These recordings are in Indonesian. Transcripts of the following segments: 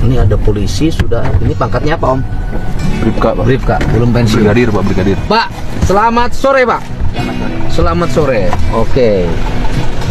Ini ada polisi sudah. Ini pangkatnya apa, Om? Bribka, Pak. Bribka, belum pensiun. Brigadir, Pak, brigadir. Pak, selamat sore, Pak. Selamat sore. Oke.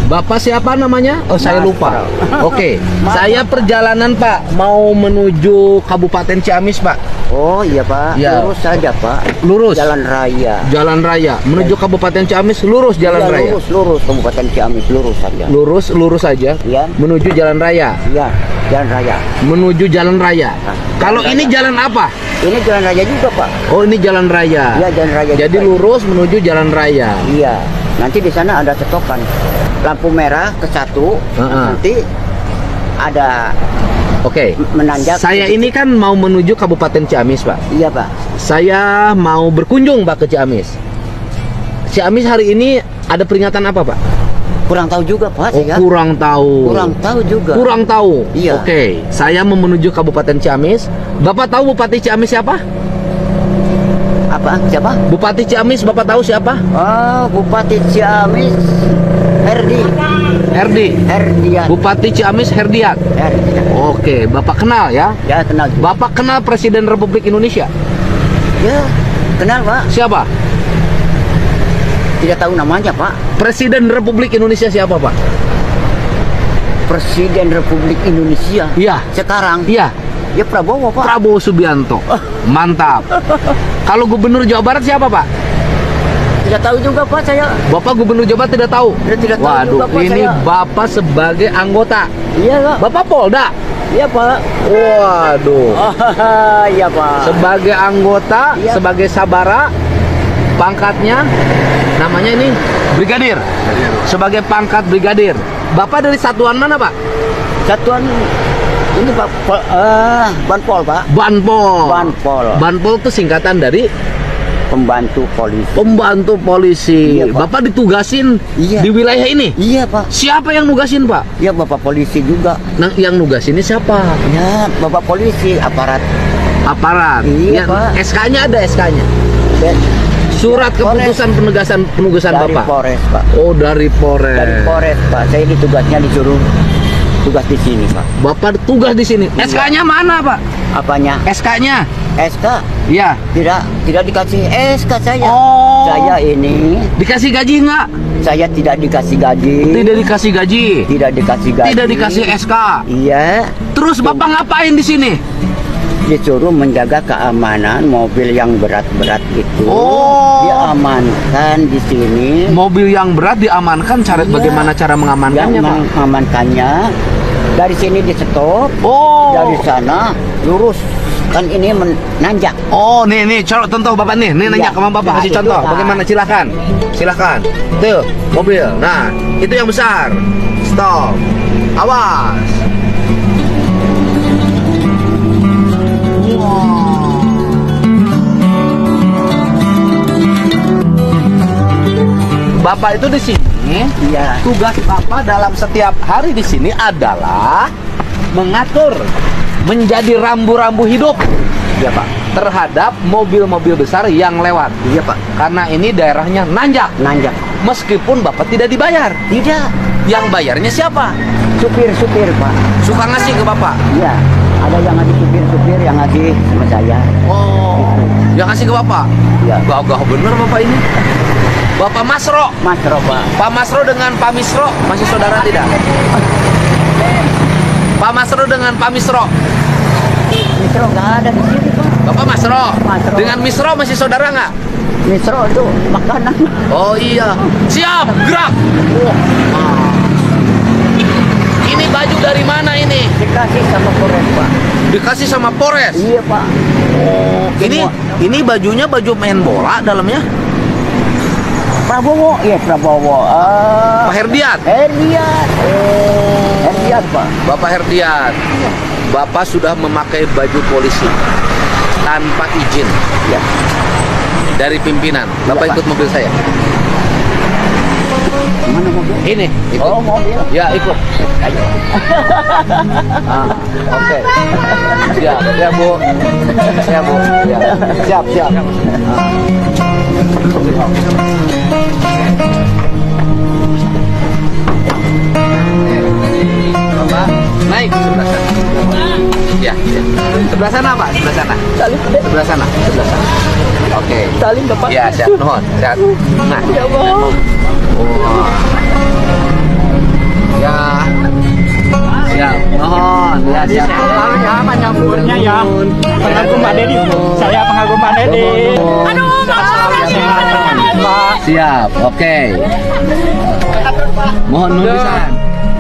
Bapak siapa namanya? Oh, saya lupa. Oke. Saya perjalanan, Pak, mau menuju Kabupaten Ciamis, Pak. Oh iya Pak, Ya. lurus saja Pak. Lurus. Jalan raya. Jalan raya menuju Kabupaten Ciamis, lurus jalan Iya, raya. lurus Kabupaten Ciamis, lurus saja. Lurus saja. Iya. Menuju jalan raya. Iya, jalan raya. Menuju jalan raya. Nah, Kalau jalan ini raya. jalan apa? Ini jalan raya juga Pak. Oh, ini jalan raya. Iya, jalan raya. Jadi juga. lurus menuju jalan raya. Iya. Nanti di sana ada setokan. Lampu merah ke satu. Nanti ada Oke. menanjak. Saya ini kan mau menuju Kabupaten Ciamis, Pak. Iya Pak. Saya mau berkunjung, Pak, ke Ciamis. Ciamis hari ini ada peringatan apa, Pak? Kurang tahu juga Pak Oh, saya. kurang tahu. Kurang tahu juga. Kurang tahu. Iya. Oke, saya mau menuju Kabupaten Ciamis. Bapak tahu Bupati Ciamis siapa? Apa? Siapa? Bupati Ciamis, Bapak tahu siapa? Oh, Bupati Ciamis Herdi. Herdian. Bupati Ciamis Herdiat. Herdian. Oke, Bapak kenal ya? Ya kenal. Bapak kenal Presiden Republik Indonesia? Ya, kenal Pak. Siapa? Tidak tahu namanya Pak. Presiden Republik Indonesia siapa, Pak? Presiden Republik Indonesia. Iya. Sekarang. Iya, Ya Prabowo Pak. Prabowo Subianto. Mantap. Kalau Gubernur Jawa Barat siapa, Pak? Tidak tahu juga Pak saya. Bapak Gubernur Jawa Barat tidak tahu? Ya, tidak tahu Waduh, juga, Pak, ini saya. Bapak sebagai anggota. Iya Pak. Bapak Polda. Iya Pak. Waduh. Iya Pak. Sebagai anggota, Iya. sebagai sabara, pangkatnya namanya ini brigadir. Sebagai pangkat brigadir. Bapak dari satuan mana, Pak? Satuan ini Pak Banpol Pak. Banpol. Banpol. Banpol itu singkatan dari Pembantu polisi. pembantu polisi. Iya, Pak. Bapak ditugasin Iya. di wilayah ini. Iya Pak. Siapa yang nugasin, Pak? Ya Bapak polisi juga. Nah, yang nugasin ini siapa? Ya Bapak polisi aparat. Aparat. Iya, Yang Pak. SK-nya ada SK-nya. Dan Surat keputusan penugasan dari Bapak. Polres Pak. Oh, dari Polres. Dari Polres Pak. Saya ditugasnya disuruh tugas di sini Pak. Bapak tugas di sini. Iya. SK-nya mana, Pak? Apanya? SK-nya? SK? Iya. Tidak dikasih SK saya. Oh. Saya ini Dikasih gaji nggak? saya tidak dikasih gaji. Tidak dikasih gaji. Tidak dikasih gaji. Tidak dikasih SK. Iya, Terus Bapak ngapain di sini? disuruh menjaga keamanan mobil yang berat-berat itu. Oh. Diamankan di sini. Mobil yang berat diamankan. Iya. Bagaimana cara mengamankannya, Pak? Mengamankannya dari sini di stop, Oh. dari sana lurus. Kan ini menanjak. Oh, nih, contoh Bapak nih. Nih nanya Iya. ke Bapak Nah, kasih itu, contoh. Pak. Bagaimana? Silakan. Tuh, mobil. Nah, itu yang besar. Stop. Awas. Bapak itu di sini. Iya. Tugas Bapak dalam setiap hari di sini adalah mengatur, menjadi rambu-rambu hidup. Iya Pak. Terhadap mobil-mobil besar yang lewat. Iya Pak. Karena ini daerahnya nanjak. Nanjak. Meskipun Bapak tidak dibayar. Tidak. Yang bayarnya siapa? Supir-supir Pak. Suka ngasih ke Bapak. Iya. Ada yang ngasih supir-supir yang ngasih sama saya. Oh, yang ngasih ke Bapak. Iya. Gagah bener Bapak ini. Bapak Masro. Mas Roba. Pak Masro dengan Pak Misro masih saudara tidak? Pak Masro dengan Pak Misro. Misro nggak ada di sini Pak. Bapak Masro. Masro. Dengan Misro masih saudara nggak? Misro itu makanan. Oh iya. Siap, gerak. Ah. Ini baju dari mana ini? Dikasih sama Polres Pak. Dikasih sama Polres. Iya Pak. Ini bajunya baju main bola dalamnya. Prabowo. Iya Prabowo. Pak Herdiat. Herdiat. Herdiat Pak. Bapak Herdiat. Bapak sudah memakai baju polisi tanpa izin Ya. dari pimpinan. Bapak Pak. ikut mobil saya. Mana mobil? Ini, ikut. Oh mobil. Ya, ikut. Ayo. Oke. Siap, ya Bu. Ya Bu. Ya. Siap. Bapak, naik sebelah sana. Ya, ya. Sebelah sana Pak, sebelah sana. Salim, Dek. Sebelah sana, sebelah sana. Oke. Salim, Bapak. Ya, siap. Nuhun, siap. Nah. Ya Allah. Wah. Ya. Siap. Nuhun. Ya, siap. Ya, menyambutnya ya. Pengagum Pak Dedi. Saya pengagum Pak Dedi. Aduh, Pak. Siap. Oke. Mohon nulisan.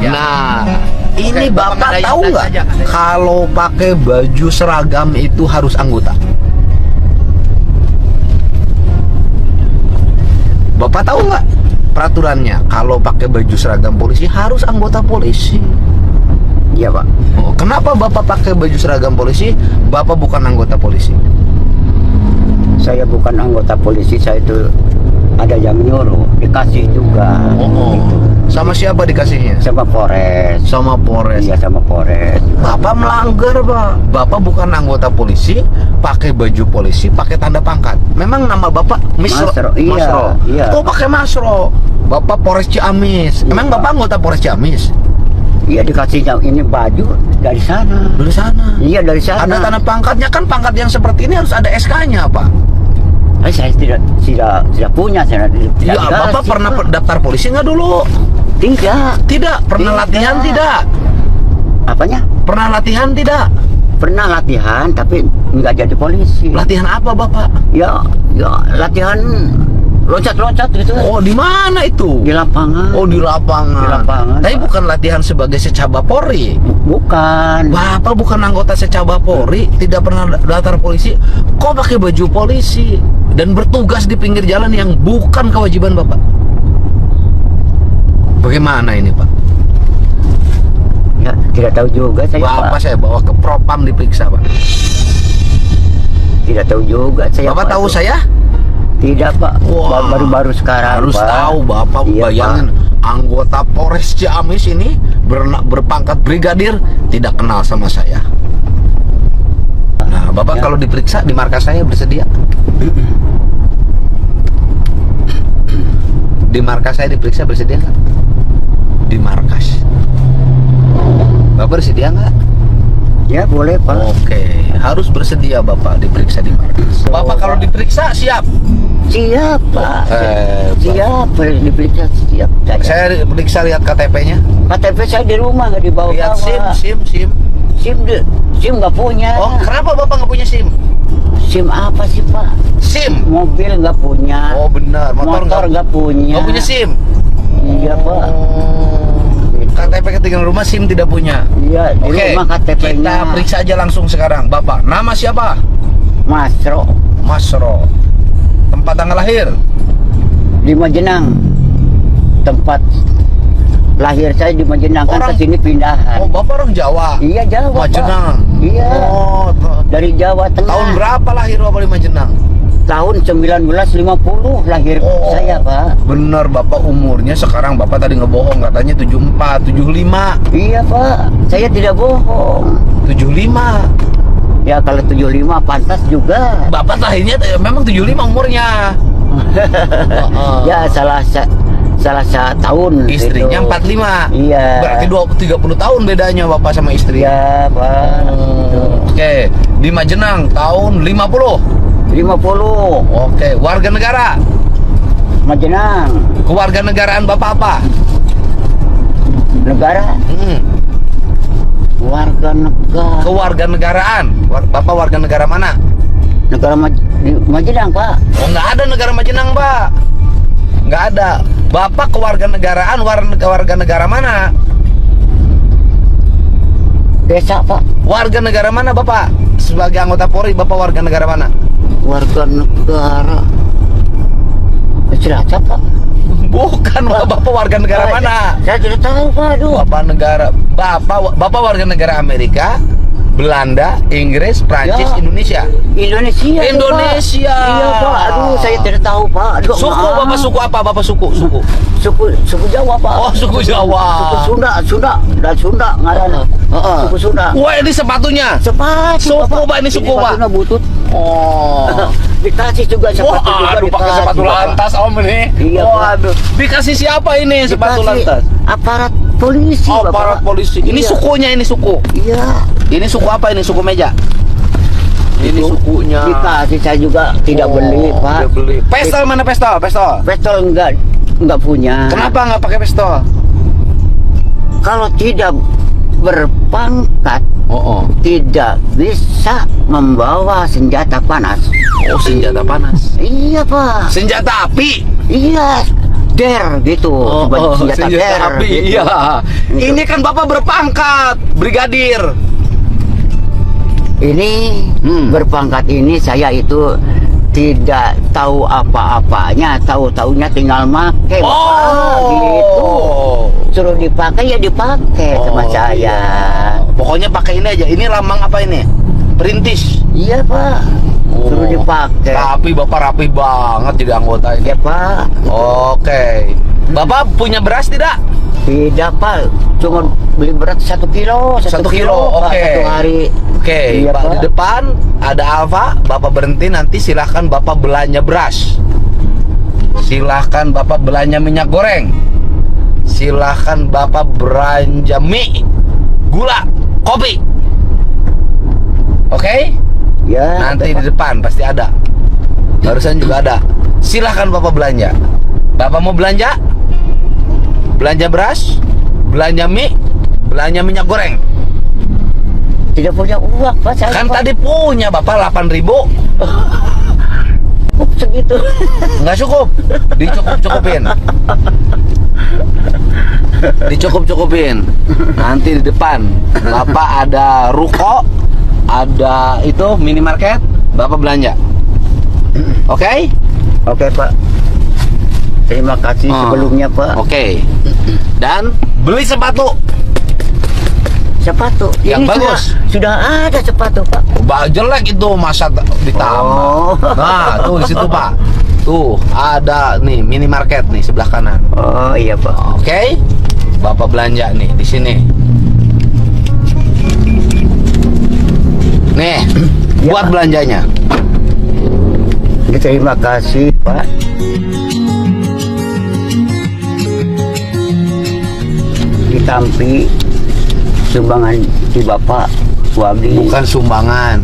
Nah, ini Bapak tahu nggak kalau pakai baju seragam itu harus anggota? Bapak tahu nggak peraturannya? Kalau pakai baju seragam polisi harus anggota polisi. Iya, Pak. Oh, kenapa Bapak pakai baju seragam polisi? Bapak bukan anggota polisi. Saya bukan anggota polisi, saya itu ada yang nyuruh, dikasih juga. Gitu. Sama siapa dikasihnya? Sama Polres. Sama Polres. Iya, sama Polres. Bapak melanggar, Pak. Bapak bukan anggota polisi, pakai baju polisi, pakai tanda pangkat. Memang nama Bapak Masro, iya, Masro. iya. Oh, pakai Masro. Bapak Polres Ciamis. Iya. Emang Bapak anggota Polres Ciamis? Iya, dikasihnya ini baju dari sana. Dari sana. Iya, dari sana. Ada tanda pangkatnya, kan pangkat yang seperti ini harus ada SK-nya, Pak. Saya tidak punya, saya tidak Iya, dikasih, Bapak pernah Pak. daftar polisi nggak dulu? Tidak. Tidak. Pernah Tidak. latihan tidak? Apanya? Pernah latihan tidak? Pernah latihan, tapi nggak jadi polisi. Latihan apa, Bapak? Ya, latihan loncat-loncat gitu. Oh, di mana itu? Di lapangan. Oh, di lapangan. Di lapangan, Tapi Pak. bukan latihan sebagai secaba Polri. Bukan. Bapak bukan anggota secaba Polri, tidak pernah daftar polisi. Kok pakai baju polisi dan bertugas di pinggir jalan yang bukan kewajiban Bapak? Bagaimana ini, Pak? Ya, tidak tahu juga saya, Bapak Pak. saya bawa ke Propam diperiksa, Pak. Tidak tahu juga saya. Bapak Pak. tahu saya? Tidak, Pak. Wah, Baru-baru sekarang, harus Pak. tahu, Bapak. Iya, Bayangin, anggota Polres Ciamis ini berpangkat brigadir tidak kenal sama saya. Nah, Bapak Ya. kalau diperiksa di markas saya bersedia? Di markas saya diperiksa bersedia nggak? Di markas. Bapak bersedia nggak? Ya, boleh, Pak. Oke, harus bersedia Bapak diperiksa di markas. Bapak kalau diperiksa siap? Siap, Pak. Hebat. Siap, diperiksa siap. Saya periksa, lihat KTP-nya. KTP saya di rumah, nggak dibawa. Lihat SIM. SIM nggak punya. Oh, kenapa Bapak nggak punya SIM? SIM apa sih, Pak? SIM. Mobil nggak punya. Oh, benar. Motor nggak punya. nggak punya SIM. Iya, Pak. KTP ketinggalan rumah, SIM tidak punya. Iya, di Oke, rumah KTP-nya. kita periksa aja langsung sekarang. Bapak, nama siapa? Masro Masro. Tempat tanggal lahir? di Majenang. Tempat lahir saya di Majenang, kan Orang- ke sini pindahan. Oh, Bapak orang Jawa? Iya, Jawa, Pak. Majenang? Iya. Oh, Dari Jawa Tengah. tahun berapa lahir Bapak di Majenang? Tahun 1950 lahir Oh. saya, Pak. Bener, Bapak umurnya sekarang, Bapak tadi ngebohong, katanya 74, 75. Iya, Pak. Saya tidak bohong. 75. Ya, kalau 75 pantas juga. Bapak lahirnya memang 75 umurnya. Ya, salah tahun. Istrinya gitu. 45. Iya. Berarti 30 tahun bedanya Bapak sama istri. Iya, Pak. Gitu. Oke, di Majenang tahun 50. 50 Oke, warga negara. Majenang. Kewarganegaraan Bapak apa? Negara. Warga negara. Kewarganegaraan. Bapak warga negara mana? Negara di Majenang, Pak. Oh, nggak ada negara Majenang, Pak. Nggak ada. Bapak kewarganegaraan warga negara mana? Desa, Pak. Warga negara mana, Bapak? Sebagai anggota Polri, Bapak warga negara mana? Warga negara Cilacap, Pak. Bukan, Bapak warga negara mana? Saya tidak tahu, Pak. Aduh. Bapak warga negara Amerika, Belanda, Inggris, Prancis, Ya. Indonesia. Indonesia. tuh, Pak. Indonesia. Iya, Pak. Aduh, saya tidak tahu, Pak. Aduh, Suku maaf. Bapak suku apa? Bapak suku. Suku Jawa, Pak. Oh, suku Jawa. Suku Sunda dan Sunda ngaranna. Heeh. Suku Sunda. Wah, ini sepatunya. Sepatu, Suku, Pak, ini suku, Pak. sepatunya butut. Oh. Dikasih juga sepatu juga. Wah, aduh, pakai dikasih, sepatu Pak. lantas Om ini. Iya, Pak. Waduh. Dikasih siapa ini sepatu Dikasih lantas? aparat polisi, Oh, Bapak. aparat polisi. Ini Iya. sukunya, ini suku. Iya. Ini suku apa ini? Suku meja? Ini Itu sukunya. dikasih, saya juga tidak beli, Pak. Tidak beli. Pistol mana pistol? Pistol. Pistol enggak punya. Kenapa nggak pakai pistol? Kalau tidak berpangkat, tidak bisa membawa senjata panas. Oh, senjata panas. Iya, Pak. Senjata api. Iya, der gitu. Senjata der. api. Gitu. Iya. Ini kan Bapak berpangkat brigadir. Ini berpangkat ini saya itu tidak tahu apa-apanya, tahu-taunya tinggal make. Bapak, gitu. Suruh dipakai ya dipakai sama saya. Pokoknya pakai ini aja. Ini lambang apa ini? Perintis. Iya, Pak. Suruh dipakai. Tapi Bapak rapi banget jadi anggota ini. Ya, Pak. Oke. Bapak punya beras tidak? Tidak, Pak. Cuma beli beras 1 kilo. 1 1 kilo, Pak, oke. satu hari. Oke, Iya, Pak, Pak. di depan ada Alfa. Bapak berhenti, nanti silahkan Bapak belanja beras. Silahkan Bapak belanja minyak goreng. Silahkan Bapak belanja mie, gula, kopi. Oke? Ya. Nanti Pak. di depan pasti ada. Barusan juga ada. Silahkan Bapak belanja. Bapak mau belanja? Belanja beras, belanja mie, belanja minyak goreng. Tidak punya uang, Pak. Saya, Kan Pak. tadi punya Bapak 8.000. Segitu. Nggak cukup. Dicukup-cukupin. Dicukup-cukupin. Nanti di depan Bapak ada ruko, ada itu minimarket, Bapak belanja. Oke? Oke, Pak. Terima kasih sebelumnya, Pak. Oke. Dan beli sepatu. Sepatu Yang ini bagus. Sudah ada sepatu, Pak. Jelek itu masa ditambah. Oh. Nah, tuh di situ, Pak. Tuh, ada nih minimarket nih sebelah kanan. Oh, iya, Pak. Oke. Bapak belanja nih di sini. Nih, Ya, buat Pak. belanjanya. Terima kasih, Pak. Ditampi sumbangan di Bapak suami. Bukan sumbangan,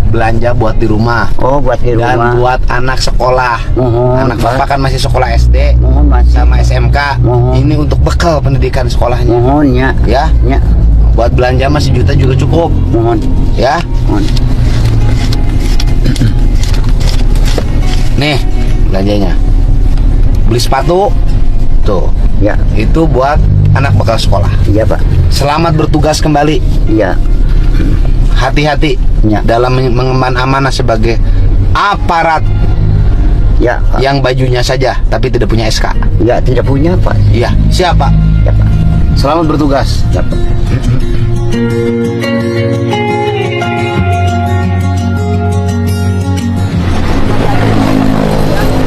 belanja buat di rumah. Oh, buat di Dan rumah. buat anak sekolah. Mohon, Anak Pak. Bapak kan masih sekolah SD Mohon masih. sama SMK. Mohon. Ini untuk bekal pendidikan sekolahnya. Mohonnya. Ya, Ya, buat belanja masih juta juga cukup. mohon. Ya, Mohon. nih belanjanya. Beli sepatu. Tuh, Ya, itu buat anak bekal sekolah. iya, Pak. Selamat bertugas kembali. Iya. Hati-hati Ya. dalam mengemban amanah sebagai aparat Ya, Pak. yang bajunya saja tapi tidak punya SK. Ya, tidak punya, Pak. Iya, siapa? Ya, Pak. Selamat bertugas. Ya, Pak.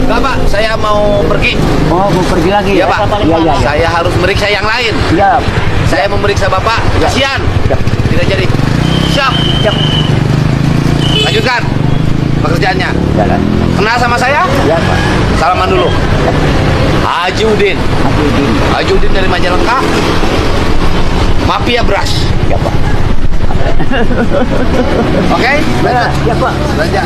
Enggak, Pak, saya mau pergi. Oh, mau pergi lagi Ya, Pak. Iya, iya. Saya harus meriksa yang lain. Ya. Saya memeriksa Bapak. Ya. Kasihan. Ya. Tidak jadi. Siap. Ya. Lanjutkan pekerjaannya. Jalan. Kenal sama saya? Ya, Pak. Salaman dulu. Haji Udin. Haji Udin. Haji Udin dari Majalengka. Mafia beras. Ya, Pak. Oke? Ya, ya, Pak. Belanja.